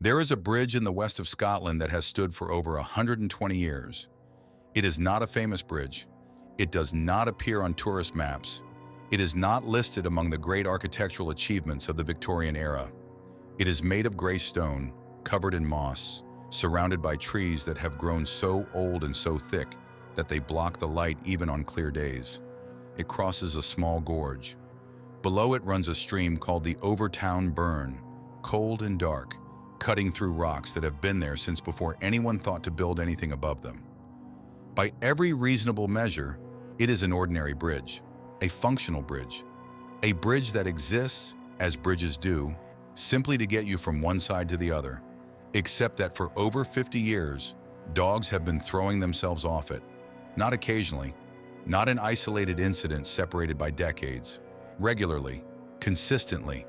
There is a bridge in the west of Scotland that has stood for over 120 years. It is not a famous bridge. It does not appear on tourist maps. It is not listed among the great architectural achievements of the Victorian era. It is made of gray stone, covered in moss, surrounded by trees that have grown so old and so thick that they block the light even on clear days. It crosses a small gorge. Below it runs a stream called the Overtoun Bridge, cold and dark, cutting through rocks that have been there since before anyone thought to build anything above them. By every reasonable measure, it is an ordinary bridge, a functional bridge, a bridge that exists, as bridges do, simply to get you from one side to the other, except that for over 50 years, dogs have been throwing themselves off it, not occasionally, not in isolated incidents separated by decades, regularly, consistently,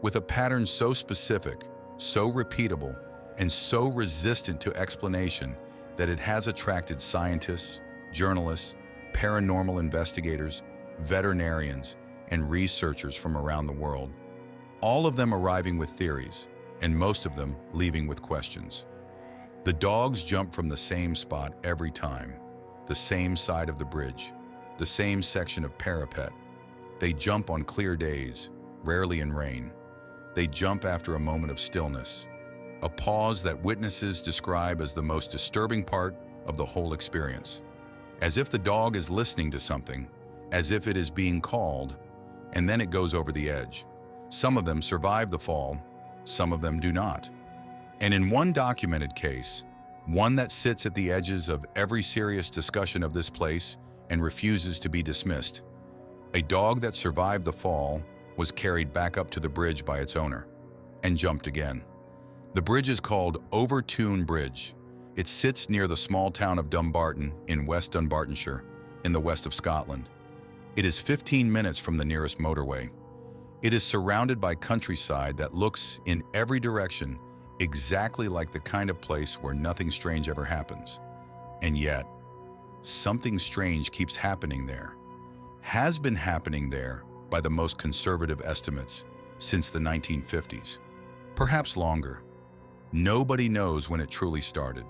with a pattern so specific, so repeatable, and so resistant to explanation that it has attracted scientists, journalists, paranormal investigators, veterinarians, and researchers from around the world, all of them arriving with theories, and most of them leaving with questions. The dogs jump from the same spot every time, the same side of the bridge, the same section of parapet. They jump on clear days, rarely in rain. They jump after a moment of stillness, a pause that witnesses describe as the most disturbing part of the whole experience. As if the dog is listening to something, as if it is being called, and then it goes over the edge. Some of them survive the fall, some of them do not. And in one documented case, one that sits at the edges of every serious discussion of this place and refuses to be dismissed, a dog that survived the fall was carried back up to the bridge by its owner and jumped again. The bridge is called Overtoun Bridge. It sits near the small town of Dumbarton in West Dunbartonshire, in the west of Scotland. It is 15 minutes from the nearest motorway. It is surrounded by countryside that looks in every direction exactly like the kind of place where nothing strange ever happens. And yet, something strange keeps happening there, has been happening there by the most conservative estimates since the 1950s, perhaps longer. Nobody knows when it truly started.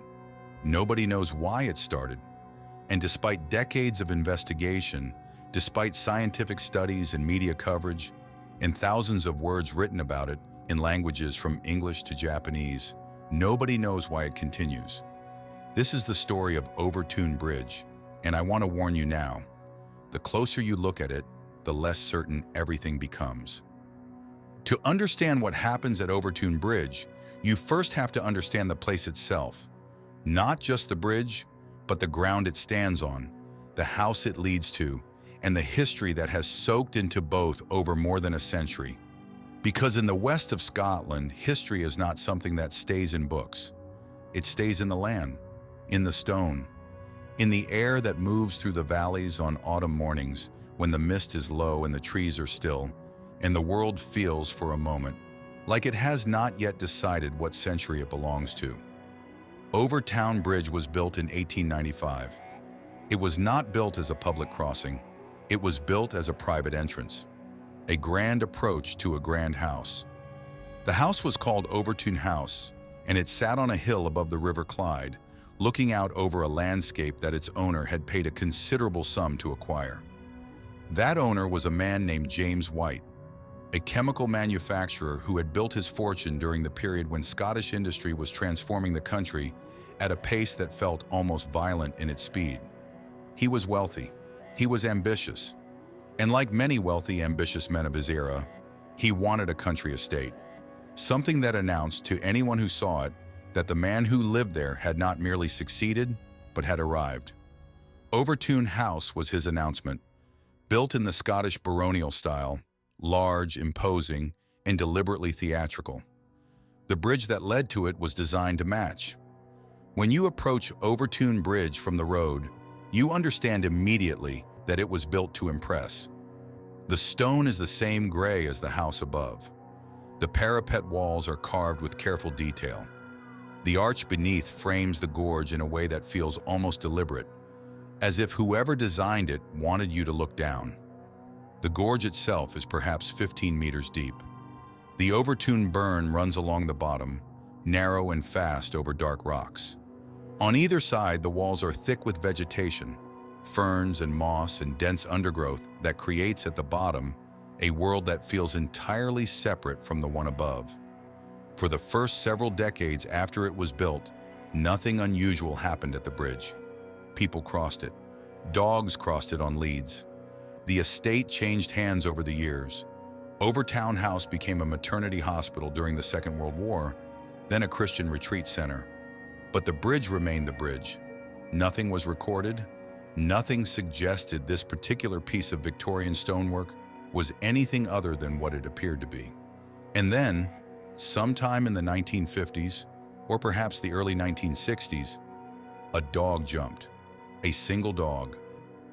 Nobody knows why it started. And despite decades of investigation, despite scientific studies and media coverage, and thousands of words written about it in languages from English to Japanese, nobody knows why it continues. This is the story of Overtoun Bridge, and I want to warn you now, the closer you look at it, the less certain everything becomes. To understand what happens at Overtoun Bridge, you first have to understand the place itself. Not just the bridge, but the ground it stands on, the house it leads to, and the history that has soaked into both over more than a century. Because in the west of Scotland, history is not something that stays in books. It stays in the land, in the stone, in the air that moves through the valleys on autumn mornings when the mist is low and the trees are still, and the world feels for a moment like it has not yet decided what century it belongs to. Overtoun Bridge was built in 1895. It was not built as a public crossing. It was built as a private entrance, a grand approach to a grand house. The house was called Overtoun House, and it sat on a hill above the River Clyde, looking out over a landscape that its owner had paid a considerable sum to acquire. That owner was a man named James White, a chemical manufacturer who had built his fortune during the period when Scottish industry was transforming the country at a pace that felt almost violent in its speed. He was wealthy. He was ambitious. And like many wealthy, ambitious men of his era, he wanted a country estate, something that announced to anyone who saw it that the man who lived there had not merely succeeded, but had arrived. Overtoun House was his announcement, built in the Scottish baronial style, large, imposing, and deliberately theatrical. The bridge that led to it was designed to match. When you approach Overtoun Bridge from the road, you understand immediately that it was built to impress. The stone is the same gray as the house above. The parapet walls are carved with careful detail. The arch beneath frames the gorge in a way that feels almost deliberate, as if whoever designed it wanted you to look down. The gorge itself is perhaps 15 meters deep. The Overtoun Burn runs along the bottom, narrow and fast over dark rocks. On either side, the walls are thick with vegetation, ferns and moss and dense undergrowth that creates at the bottom a world that feels entirely separate from the one above. For the first several decades after it was built, nothing unusual happened at the bridge. People crossed it. Dogs crossed it on leads. The estate changed hands over the years. Overtoun House became a maternity hospital during the Second World War, then a Christian retreat center. But the bridge remained the bridge. Nothing was recorded. Nothing suggested this particular piece of Victorian stonework was anything other than what it appeared to be. And then, sometime in the 1950s, or perhaps the early 1960s, a dog jumped. A single dog.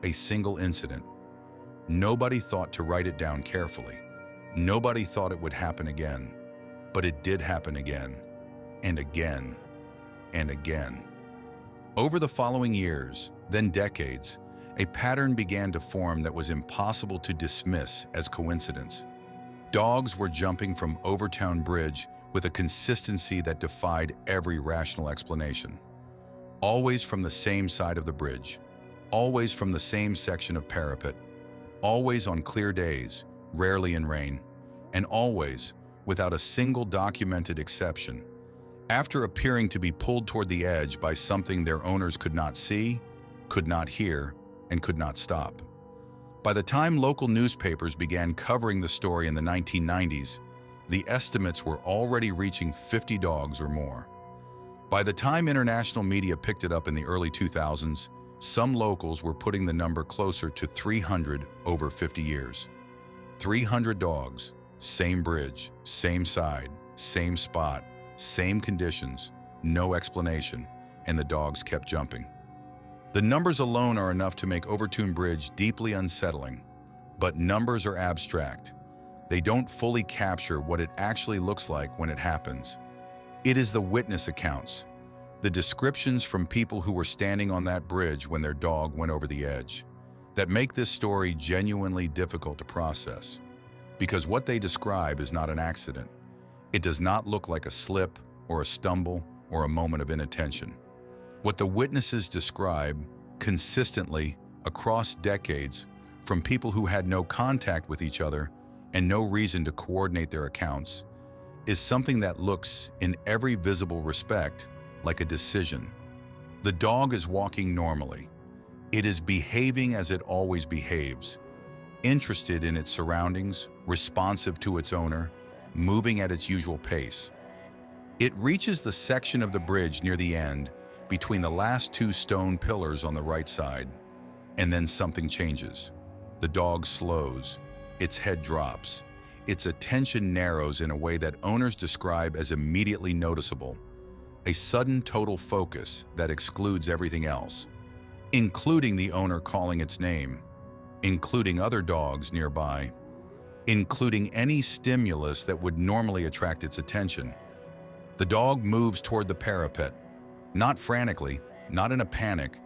A single incident. Nobody thought to write it down carefully. Nobody thought it would happen again. But it did happen again. And again. And again. Over the following years, then decades, a pattern began to form that was impossible to dismiss as coincidence. Dogs were jumping from Overtoun Bridge with a consistency that defied every rational explanation. Always from the same side of the bridge, always from the same section of parapet, always on clear days, rarely in rain, and always, without a single documented exception, after appearing to be pulled toward the edge by something their owners could not see, could not hear, and could not stop. By the time local newspapers began covering the story in the 1990s, the estimates were already reaching 50 dogs or more. By the time international media picked it up in the early 2000s, some locals were putting the number closer to 300 over 50 years. 300 dogs, same bridge, same side, same spot, same conditions, no explanation, and the dogs kept jumping. The numbers alone are enough to make Overtoun Bridge deeply unsettling, but numbers are abstract. They don't fully capture what it actually looks like when it happens. It is the witness accounts, the descriptions from people who were standing on that bridge when their dog went over the edge, that make this story genuinely difficult to process. Because what they describe is not an accident. It does not look like a slip or a stumble or a moment of inattention. What the witnesses describe consistently across decades from people who had no contact with each other and no reason to coordinate their accounts is something that looks, in every visible respect, like a decision. The dog is walking normally. It is behaving as it always behaves, interested in its surroundings, responsive to its owner, moving at its usual pace. It reaches the section of the bridge near the end, between the last two stone pillars on the right side, and then something changes. The dog slows, its head drops, its attention narrows in a way that owners describe as immediately noticeable, a sudden total focus that excludes everything else, including the owner calling its name, including other dogs nearby, including any stimulus that would normally attract its attention. The dog moves toward the parapet, not frantically, not in a panic,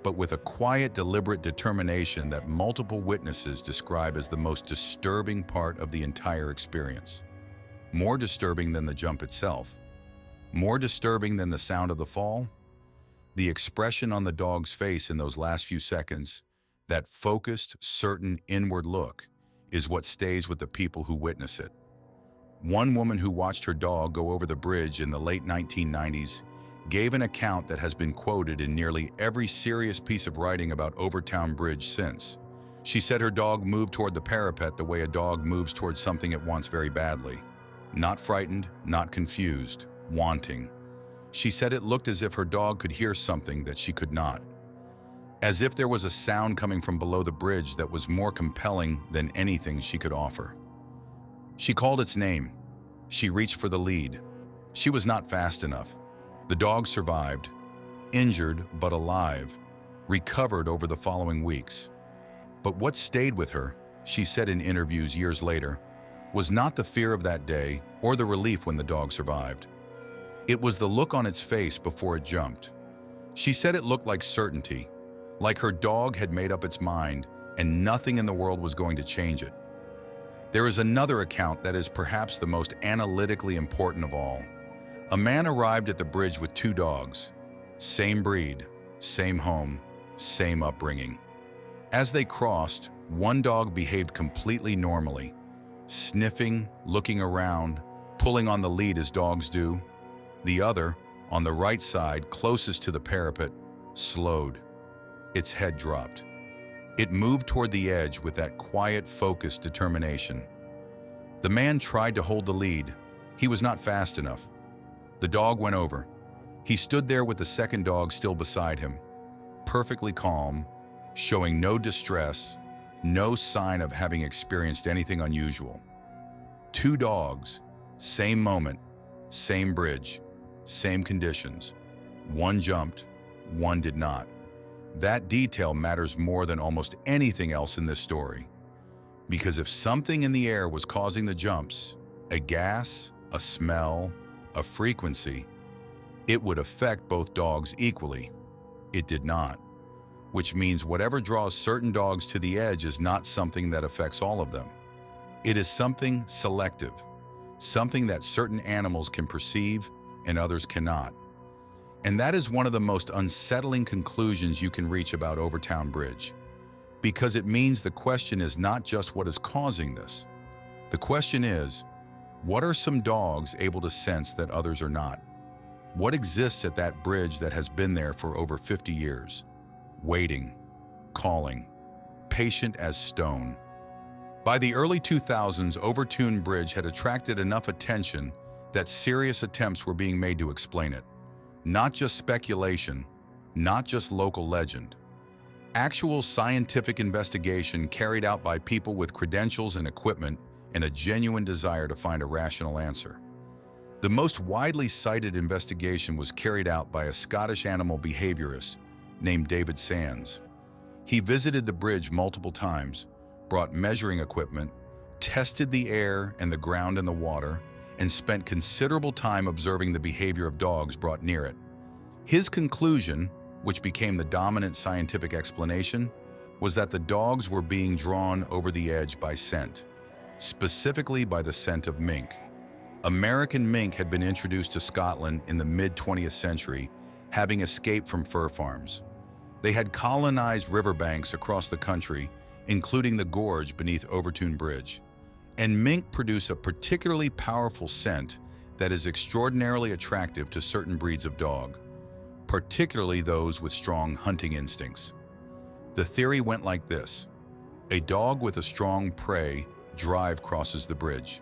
but with a quiet, deliberate determination that multiple witnesses describe as the most disturbing part of the entire experience. More disturbing than the jump itself. More disturbing than the sound of the fall. The expression on the dog's face in those last few seconds, that focused, certain inward look, is what stays with the people who witness it. One woman who watched her dog go over the bridge in the late 1990s gave an account that has been quoted in nearly every serious piece of writing about Overtoun Bridge since. She said her dog moved toward the parapet the way a dog moves toward something it wants very badly. Not frightened, not confused, wanting. She said it looked as if her dog could hear something that she could not. As if there was a sound coming from below the bridge that was more compelling than anything she could offer. She called its name. She reached for the lead. She was not fast enough. The dog survived, injured but alive, recovered over the following weeks. But what stayed with her, she said in interviews years later, was not the fear of that day or the relief when the dog survived. It was the look on its face before it jumped. She said it looked like certainty, like her dog had made up its mind and nothing in the world was going to change it. There is another account that is perhaps the most analytically important of all. A man arrived at the bridge with two dogs. Same breed, same home, same upbringing. As they crossed, one dog behaved completely normally, sniffing, looking around, pulling on the lead as dogs do. The other, on the right side, closest to the parapet, slowed. Its head dropped. It moved toward the edge with that quiet, focused determination. The man tried to hold the lead. He was not fast enough. The dog went over. He stood there with the second dog still beside him, perfectly calm, showing no distress, no sign of having experienced anything unusual. Two dogs, same moment, same bridge, same conditions. One jumped, one did not. That detail matters more than almost anything else in this story. Because if something in the air was causing the jumps, a gas, a smell, a frequency, it would affect both dogs equally. It did not. Which means whatever draws certain dogs to the edge is not something that affects all of them. It is something selective, something that certain animals can perceive and others cannot. And that is one of the most unsettling conclusions you can reach about Overtoun Bridge. Because it means the question is not just what is causing this. The question is, what are some dogs able to sense that others are not? What exists at that bridge that has been there for over 50 years? Waiting, calling, patient as stone. By the early 2000s, Overtoun Bridge had attracted enough attention that serious attempts were being made to explain it. Not just speculation, not just local legend. Actual scientific investigation carried out by people with credentials and equipment and a genuine desire to find a rational answer. The most widely cited investigation was carried out by a Scottish animal behaviorist named David Sands. He visited the bridge multiple times, brought measuring equipment, tested the air and the ground and the water, and spent considerable time observing the behavior of dogs brought near it. His conclusion, which became the dominant scientific explanation, was that the dogs were being drawn over the edge by scent, specifically by the scent of mink. American mink had been introduced to Scotland in the mid-20th century, having escaped from fur farms. They had colonized riverbanks across the country, including the gorge beneath Overtoun Bridge. And mink produce a particularly powerful scent that is extraordinarily attractive to certain breeds of dog, particularly those with strong hunting instincts. The theory went like this. A dog with a strong prey drive crosses the bridge.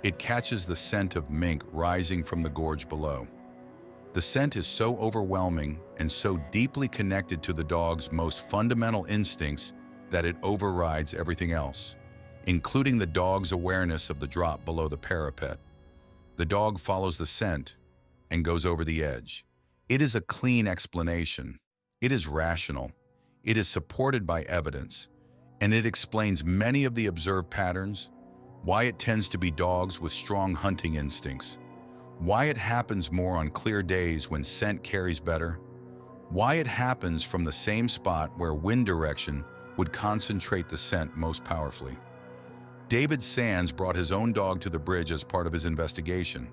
It catches the scent of mink rising from the gorge below. The scent is so overwhelming and so deeply connected to the dog's most fundamental instincts that it overrides everything else, including the dog's awareness of the drop below the parapet. The dog follows the scent and goes over the edge. It is a clean explanation. It is rational. It is supported by evidence, and it explains many of the observed patterns, why it tends to be dogs with strong hunting instincts, why it happens more on clear days when scent carries better, why it happens from the same spot where wind direction would concentrate the scent most powerfully. David Sands brought his own dog to the bridge as part of his investigation.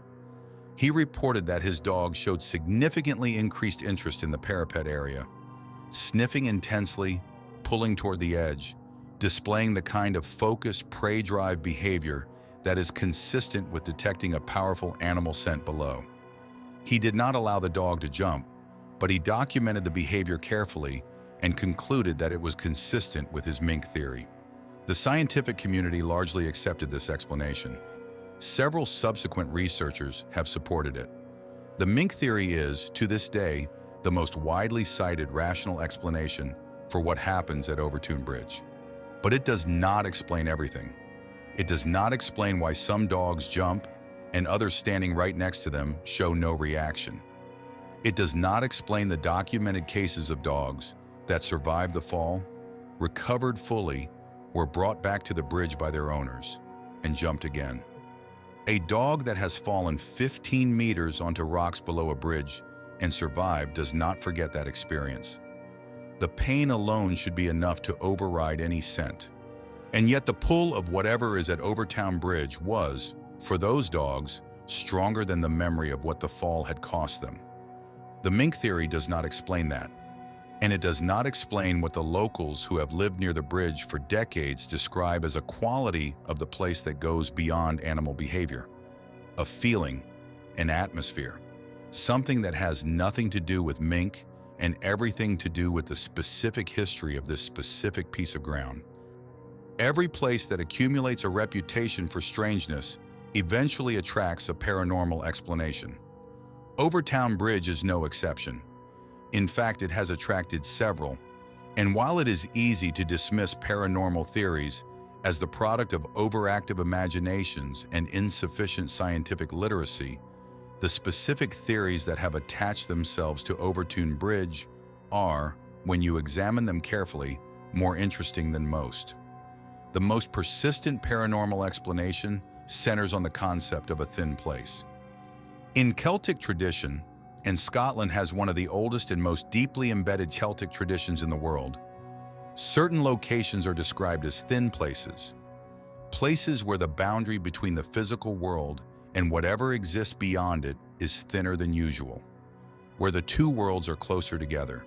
He reported that his dog showed significantly increased interest in the parapet area, sniffing intensely, pulling toward the edge, displaying the kind of focused prey drive behavior that is consistent with detecting a powerful animal scent below. He did not allow the dog to jump, but he documented the behavior carefully and concluded that it was consistent with his mink theory. The scientific community largely accepted this explanation. Several subsequent researchers have supported it. The mink theory is, to this day, the most widely cited rational explanation for what happens at Overtoun Bridge. But it does not explain everything. It does not explain why some dogs jump and others standing right next to them show no reaction. It does not explain the documented cases of dogs that survived the fall, recovered fully, were brought back to the bridge by their owners, and jumped again. A dog that has fallen 15 meters onto rocks below a bridge and survived does not forget that experience. The pain alone should be enough to override any scent. And yet the pull of whatever is at Overtoun Bridge was, for those dogs, stronger than the memory of what the fall had cost them. The mink theory does not explain that, and it does not explain what the locals who have lived near the bridge for decades describe as a quality of the place that goes beyond animal behavior, a feeling, an atmosphere, something that has nothing to do with mink and everything to do with the specific history of this specific piece of ground. Every place that accumulates a reputation for strangeness eventually attracts a paranormal explanation. Overtoun Bridge is no exception. In fact, it has attracted several, and while it is easy to dismiss paranormal theories as the product of overactive imaginations and insufficient scientific literacy, the specific theories that have attached themselves to Overtoun Bridge are, when you examine them carefully, more interesting than most. The most persistent paranormal explanation centers on the concept of a thin place. In Celtic tradition, and Scotland has one of the oldest and most deeply embedded Celtic traditions in the world, certain locations are described as thin places, places where the boundary between the physical world and whatever exists beyond it is thinner than usual, where the two worlds are closer together,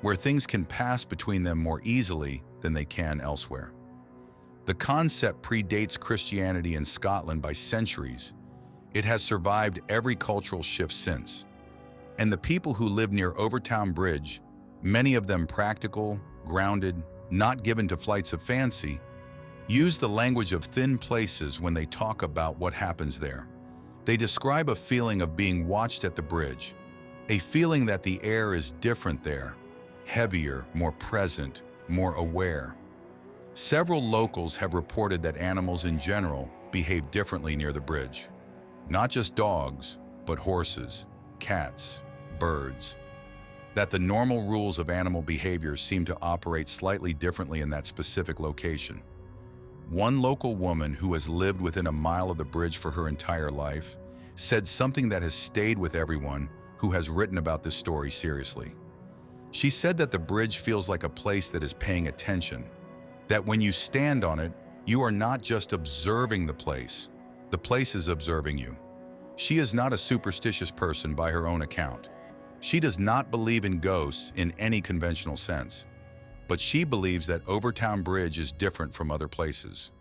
where things can pass between them more easily than they can elsewhere. The concept predates Christianity in Scotland by centuries. It has survived every cultural shift since. And the people who live near Overtoun Bridge, many of them practical, grounded, not given to flights of fancy, use the language of thin places when they talk about what happens there. They describe a feeling of being watched at the bridge, a feeling that the air is different there, heavier, more present, more aware. Several locals have reported that animals in general behave differently near the bridge. Not just dogs, but horses, cats, birds. That the normal rules of animal behavior seem to operate slightly differently in that specific location. One local woman who has lived within a mile of the bridge for her entire life said something that has stayed with everyone who has written about this story seriously. She said that the bridge feels like a place that is paying attention, that when you stand on it, you are not just observing the place is observing you. She is not a superstitious person by her own account. She does not believe in ghosts in any conventional sense, but she believes that Overtoun Bridge is different from other places.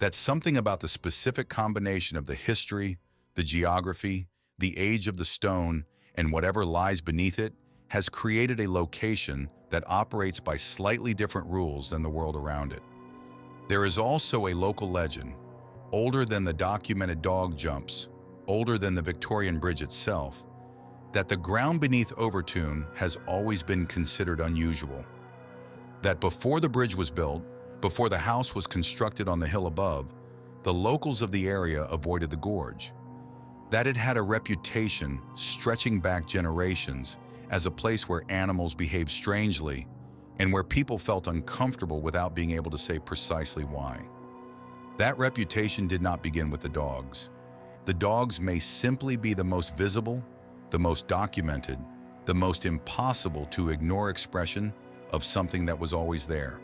That something about the specific combination of the history, the geography, the age of the stone, and whatever lies beneath it has created a location that operates by slightly different rules than the world around it. There is also a local legend, older than the documented dog jumps, older than the Victorian Bridge itself, that the ground beneath Overtoun has always been considered unusual. That before the bridge was built, before the house was constructed on the hill above, the locals of the area avoided the gorge. That it had a reputation stretching back generations as a place where animals behaved strangely and where people felt uncomfortable without being able to say precisely why. That reputation did not begin with the dogs. The dogs may simply be the most visible, the most documented, the most impossible to ignore expression of something that was always there.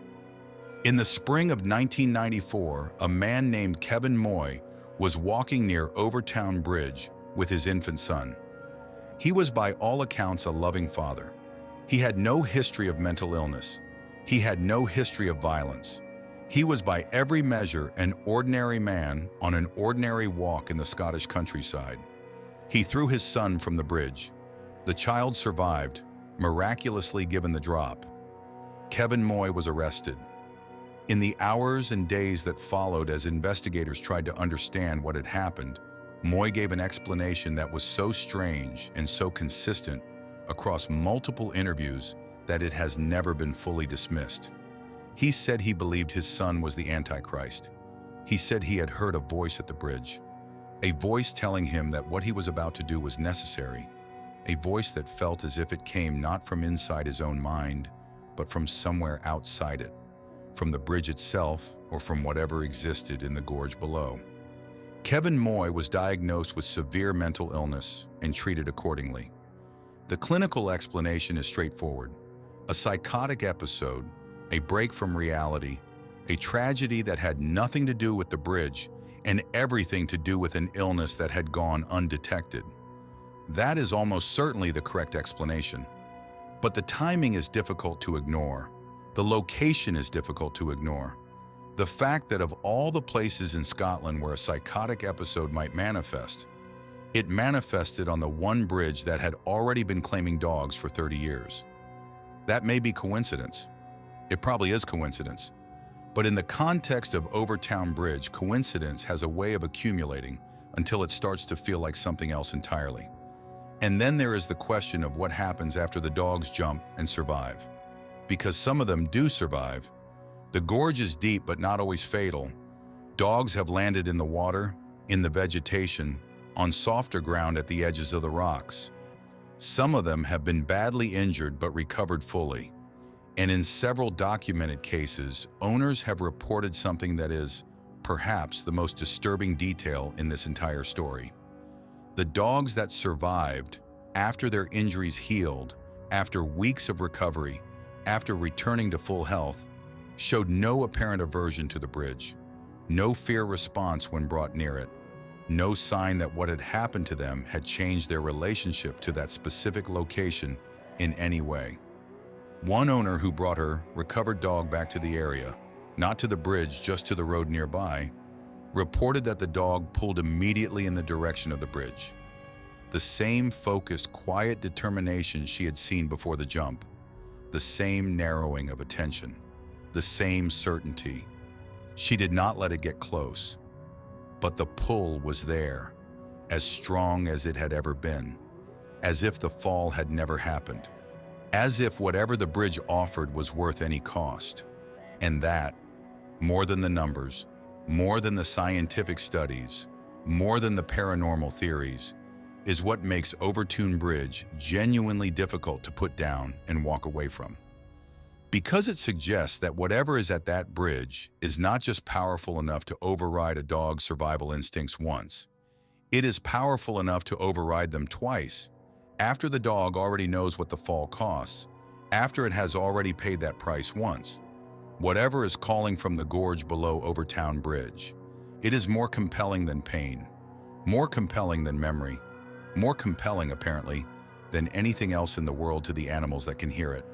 In the spring of 1994, a man named Kevin Moy was walking near Overtoun Bridge with his infant son. He was by all accounts a loving father. He had no history of mental illness. He had no history of violence. He was by every measure an ordinary man on an ordinary walk in the Scottish countryside. He threw his son from the bridge. The child survived, miraculously given the drop. Kevin Moy was arrested. In the hours and days that followed as investigators tried to understand what had happened, Moy gave an explanation that was so strange and so consistent across multiple interviews that it has never been fully dismissed. He said he believed his son was the Antichrist. He said he had heard a voice at the bridge, a voice telling him that what he was about to do was necessary, a voice that felt as if it came not from inside his own mind, but from somewhere outside it, from the bridge itself or from whatever existed in the gorge below. Kevin Moy was diagnosed with severe mental illness and treated accordingly. The clinical explanation is straightforward: a psychotic episode, a break from reality, a tragedy that had nothing to do with the bridge and everything to do with an illness that had gone undetected. That is almost certainly the correct explanation. But the timing is difficult to ignore. The location is difficult to ignore. The fact that of all the places in Scotland where a psychotic episode might manifest, it manifested on the one bridge that had already been claiming dogs for 30 years. That may be coincidence. It probably is coincidence. But in the context of Overtoun Bridge, coincidence has a way of accumulating until it starts to feel like something else entirely. And then there is the question of what happens after the dogs jump and survive. Because some of them do survive. The gorge is deep but not always fatal. Dogs have landed in the water, in the vegetation, on softer ground at the edges of the rocks. Some of them have been badly injured but recovered fully. And in several documented cases, owners have reported something that is, perhaps, the most disturbing detail in this entire story. The dogs that survived, after their injuries healed, after weeks of recovery, after returning to full health, showed no apparent aversion to the bridge, no fear response when brought near it, no sign that what had happened to them had changed their relationship to that specific location in any way. One owner who brought her recovered dog back to the area, not to the bridge, just to the road nearby, reported that the dog pulled immediately in the direction of the bridge. The same focused, quiet determination she had seen before the jump, the same narrowing of attention, the same certainty. She did not let it get close, but the pull was there, as strong as it had ever been, as if the fall had never happened, as if whatever the bridge offered was worth any cost. And that, more than the numbers, more than the scientific studies, more than the paranormal theories, is what makes Overtoun Bridge genuinely difficult to put down and walk away from. Because it suggests that whatever is at that bridge is not just powerful enough to override a dog's survival instincts once, it is powerful enough to override them twice, after the dog already knows what the fall costs, after it has already paid that price once. Whatever is calling from the gorge below Overtoun Bridge, it is more compelling than pain, more compelling than memory, more compelling, apparently, than anything else in the world to the animals that can hear it.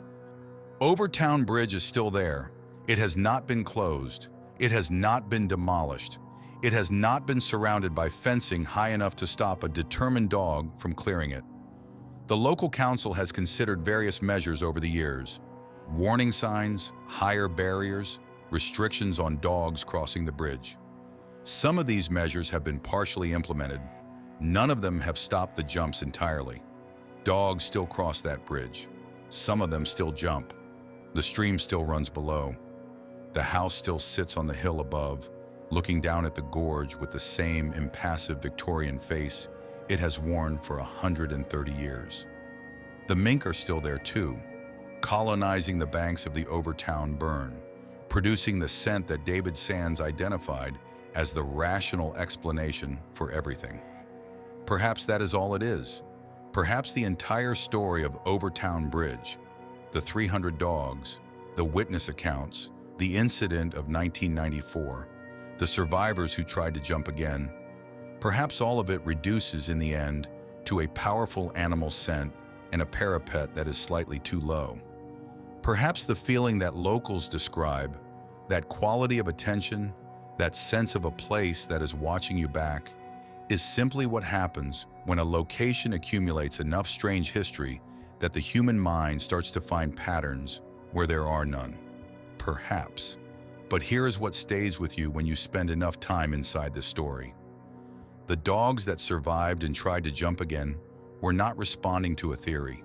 Overtoun Bridge is still there. It has not been closed. It has not been demolished. It has not been surrounded by fencing high enough to stop a determined dog from clearing it. The local council has considered various measures over the years: warning signs, higher barriers, restrictions on dogs crossing the bridge. Some of these measures have been partially implemented. None of them have stopped the jumps entirely. Dogs still cross that bridge. Some of them still jump. The stream still runs below. The house still sits on the hill above, looking down at the gorge with the same impassive Victorian face it has worn for 130 years. The mink are still there too, colonizing the banks of the Overtoun Burn, producing the scent that David Sands identified as the rational explanation for everything. Perhaps that is all it is. Perhaps the entire story of Overtoun Bridge, the 300 dogs, the witness accounts, the incident of 1994, the survivors who tried to jump again, perhaps all of it reduces in the end to a powerful animal scent and a parapet that is slightly too low. Perhaps the feeling that locals describe, that quality of attention, that sense of a place that is watching you back, is simply what happens when a location accumulates enough strange history that the human mind starts to find patterns where there are none. Perhaps. But here is what stays with you when you spend enough time inside this story. The dogs that survived and tried to jump again were not responding to a theory.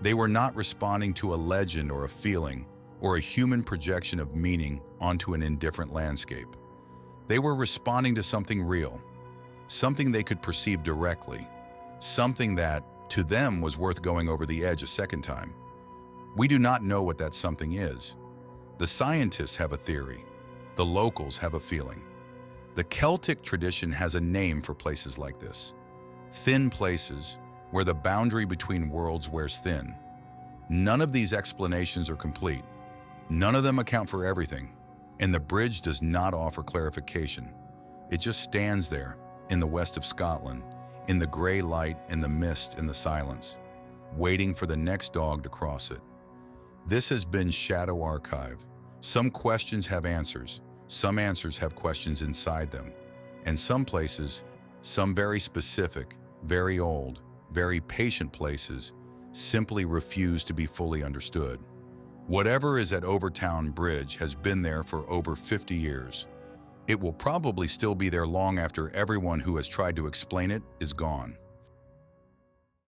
They were not responding to a legend or a feeling or a human projection of meaning onto an indifferent landscape. They were responding to something real, something they could perceive directly, something that, to them, was worth going over the edge a second time. We do not know what that something is. The scientists have a theory. The locals have a feeling. The Celtic tradition has a name for places like this. Thin places, where the boundary between worlds wears thin. None of these explanations are complete. None of them account for everything, and the bridge does not offer clarification. It just stands there, in the west of Scotland, in the gray light and the mist and the silence, waiting for the next dog to cross it. This has been Shadow Archive. Some questions have answers, some answers have questions inside them, and some places, some very specific, very old, very patient places, simply refuse to be fully understood. Whatever is at Overtoun Bridge has been there for over 50 years. It will probably still be there long after everyone who has tried to explain it is gone.